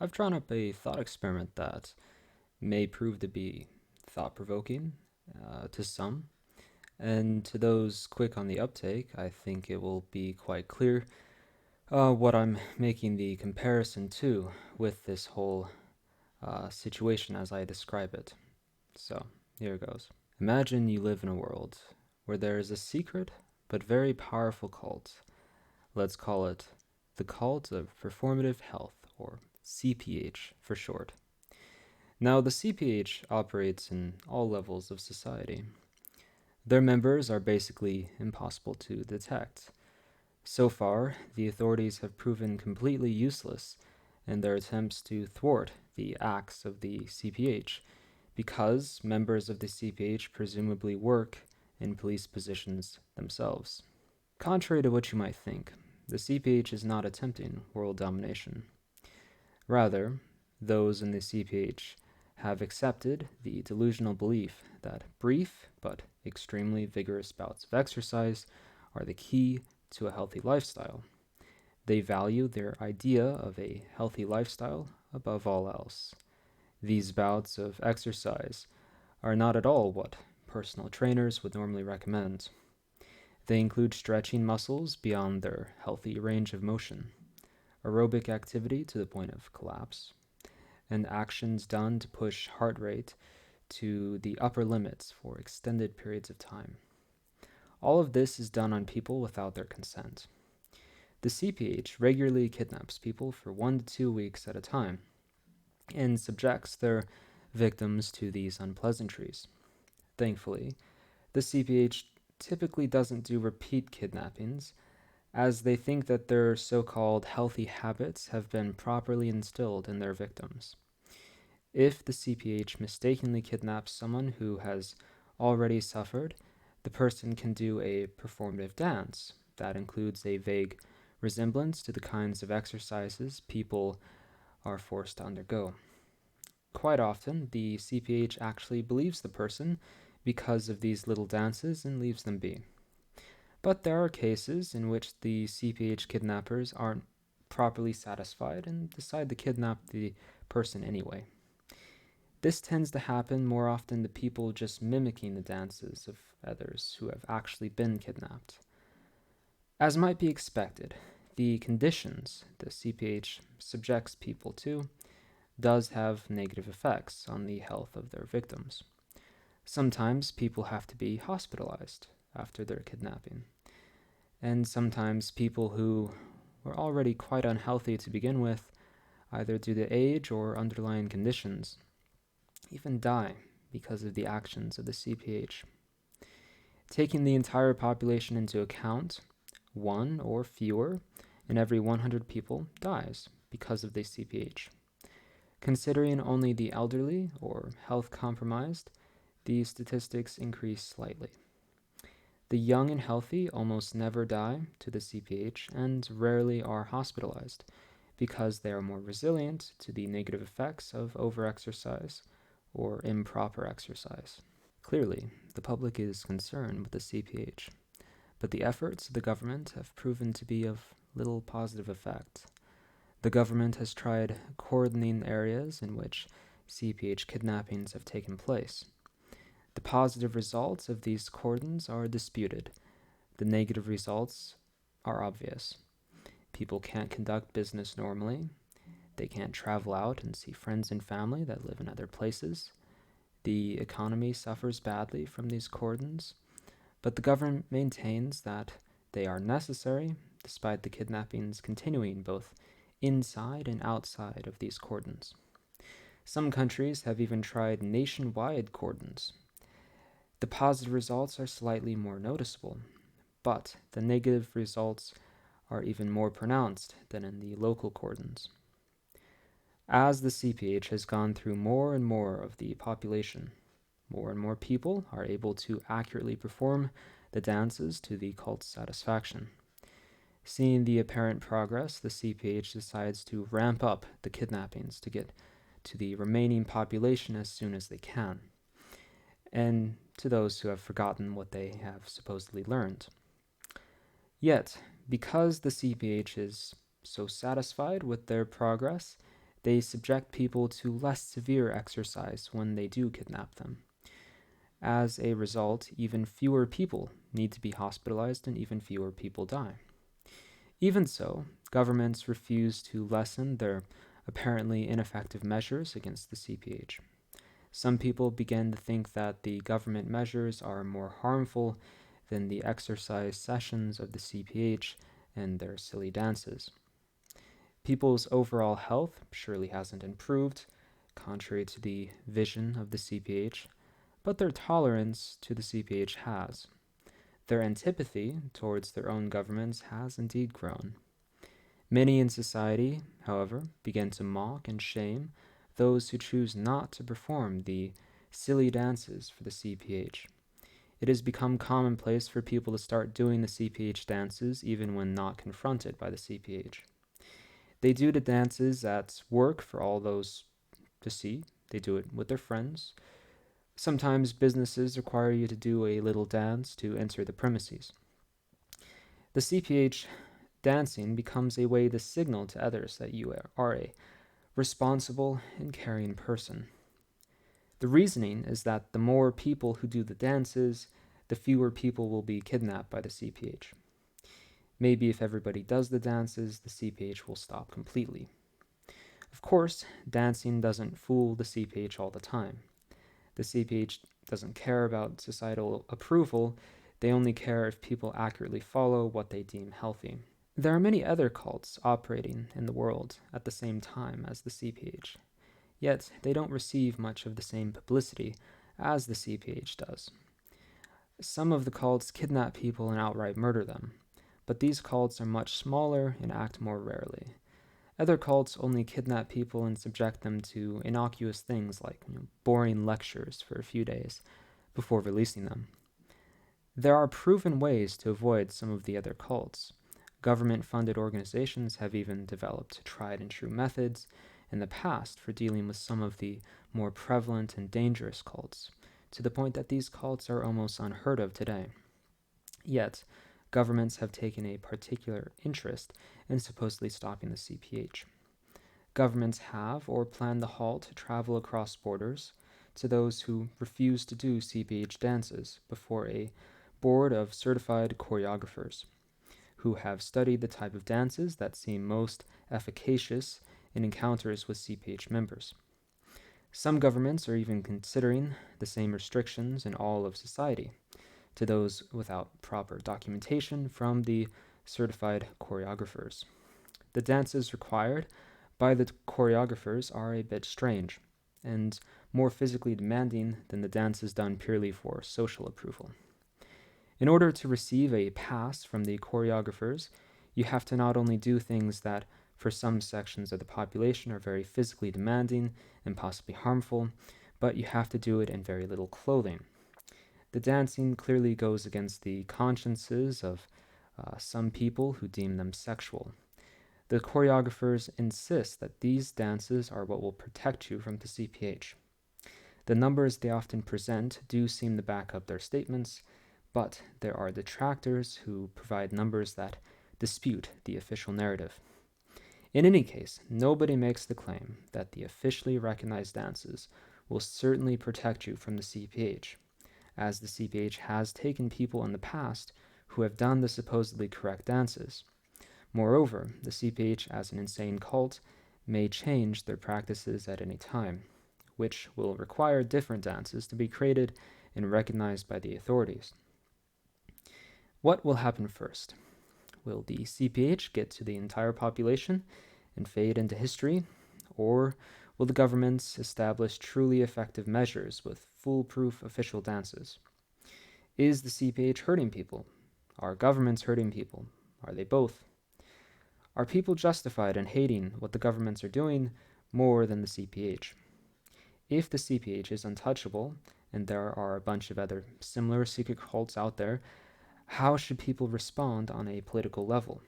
I've drawn up a thought experiment that may prove to be thought provoking to some, and to those quick on the uptake, I think it will be quite clear what I'm making the comparison to with this whole situation as I describe it. So, here goes. Imagine you live in a world where there is a secret but very powerful cult. Let's call it the Cult of Performative Health, or CPH for short. Now, the CPH operates in all levels of society. Their members are basically impossible to detect. So far, the authorities have proven completely useless in their attempts to thwart the acts of the CPH because members of the CPH presumably work in police positions themselves. Contrary to what you might think, the CPH is not attempting world domination. Rather, those in the CPH have accepted the delusional belief that brief but extremely vigorous bouts of exercise are the key to a healthy lifestyle. They value their idea of a healthy lifestyle above all else. These bouts of exercise are not at all what personal trainers would normally recommend. They include stretching muscles beyond their healthy range of motion, aerobic activity to the point of collapse, and actions done to push heart rate to the upper limits for extended periods of time. All of this is done on people without their consent. The CPH regularly kidnaps people for 1 to 2 weeks at a time and subjects their victims to these unpleasantries. Thankfully, the CPH typically doesn't do repeat kidnappings, as they think that their so-called healthy habits have been properly instilled in their victims. If the CPH mistakenly kidnaps someone who has already suffered, the person can do a performative dance that includes a vague resemblance to the kinds of exercises people are forced to undergo. Quite often, the CPH actually believes the person because of these little dances and leaves them be. But there are cases in which the CPH kidnappers aren't properly satisfied and decide to kidnap the person anyway. This tends to happen more often to people just mimicking the dances of others who have actually been kidnapped. As might be expected, the conditions the CPH subjects people to does have negative effects on the health of their victims. Sometimes people have to be hospitalized after their kidnapping, and sometimes people who were already quite unhealthy to begin with, either due to age or underlying conditions, even die because of the actions of the CPH. Taking the entire population into account, one or fewer in every 100 people dies because of the CPH. Considering only the elderly or health compromised, these statistics increase slightly. The young and healthy almost never die to the CPH and rarely are hospitalized because they are more resilient to the negative effects of overexercise or improper exercise. Clearly, the public is concerned with the CPH, but the efforts of the government have proven to be of little positive effect. The government has tried cordoning areas in which CPH kidnappings have taken place. The positive results of these cordons are disputed. The negative results are obvious. People can't conduct business normally. They can't travel out and see friends and family that live in other places. The economy suffers badly from these cordons, but the government maintains that they are necessary despite the kidnappings continuing both inside and outside of these cordons. Some countries have even tried nationwide cordons. The positive results are slightly more noticeable, but the negative results are even more pronounced than in the local cordons. As the CPH has gone through more and more of the population, more and more people are able to accurately perform the dances to the cult's satisfaction. Seeing the apparent progress, the CPH decides to ramp up the kidnappings to get to the remaining population as soon as they can, and to those who have forgotten what they have supposedly learned. Yet, because the CPH is so satisfied with their progress, they subject people to less severe exercise when they do kidnap them. As a result, even fewer people need to be hospitalized and even fewer people die. Even so, governments refuse to lessen their apparently ineffective measures against the CPH. Some people begin to think that the government measures are more harmful than the exercise sessions of the CPH and their silly dances. People's overall health surely hasn't improved, contrary to the vision of the CPH, but their tolerance to the CPH has. Their antipathy towards their own governments has indeed grown. Many in society, however, begin to mock and shame those who choose not to perform the silly dances for the CPH. It has become commonplace for people to start doing the CPH dances even when not confronted by the CPH. They do the dances at work for all those to see. They do it with their friends. Sometimes businesses require you to do a little dance to enter the premises. The CPH dancing becomes a way to signal to others that you are a responsible and caring person. The reasoning is that the more people who do the dances, the fewer people will be kidnapped by the CPH. Maybe if everybody does the dances, the CPH will stop completely. Of course, dancing doesn't fool the CPH all the time. The CPH doesn't care about societal approval, they only care if people accurately follow what they deem healthy. There are many other cults operating in the world at the same time as the CPH, yet they don't receive much of the same publicity as the CPH does. Some of the cults kidnap people and outright murder them, but these cults are much smaller and act more rarely. Other cults only kidnap people and subject them to innocuous things like boring lectures for a few days before releasing them. There are proven ways to avoid some of the other cults. Government-funded organizations have even developed tried and true methods in the past for dealing with some of the more prevalent and dangerous cults, to the point that these cults are almost unheard of today. Yet, governments have taken a particular interest in supposedly stopping the CPH. Governments have or plan to halt travel across borders to those who refuse to do CPH dances before a board of certified choreographers who have studied the type of dances that seem most efficacious in encounters with CPH members. Some governments are even considering the same restrictions in all of society to those without proper documentation from the certified choreographers. The dances required by the choreographers are a bit strange and more physically demanding than the dances done purely for social approval. In order to receive a pass from the choreographers, you have to not only do things that for some sections of the population are very physically demanding and possibly harmful, but you have to do it in very little clothing. The dancing clearly goes against the consciences of some people who deem them sexual. The choreographers insist that these dances are what will protect you from the CPH. The numbers they often present do seem to back up their statements, but there are detractors who provide numbers that dispute the official narrative. In any case, nobody makes the claim that the officially recognized dances will certainly protect you from the CPH, as the CPH has taken people in the past who have done the supposedly correct dances. Moreover, the CPH as an insane cult may change their practices at any time, which will require different dances to be created and recognized by the authorities. What will happen first? Will the CPH get to the entire population and fade into history, or will the governments establish truly effective measures with foolproof official dances? Is the CPH hurting people? Are governments hurting people? Are they both? Are people justified in hating what the governments are doing more than the CPH? If the CPH is untouchable, and there are a bunch of other similar secret cults out there, how should people respond on a political level?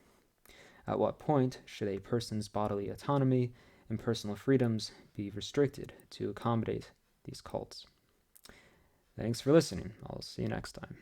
At what point should a person's bodily autonomy and personal freedoms be restricted to accommodate these cults? Thanks for listening. I'll see you next time.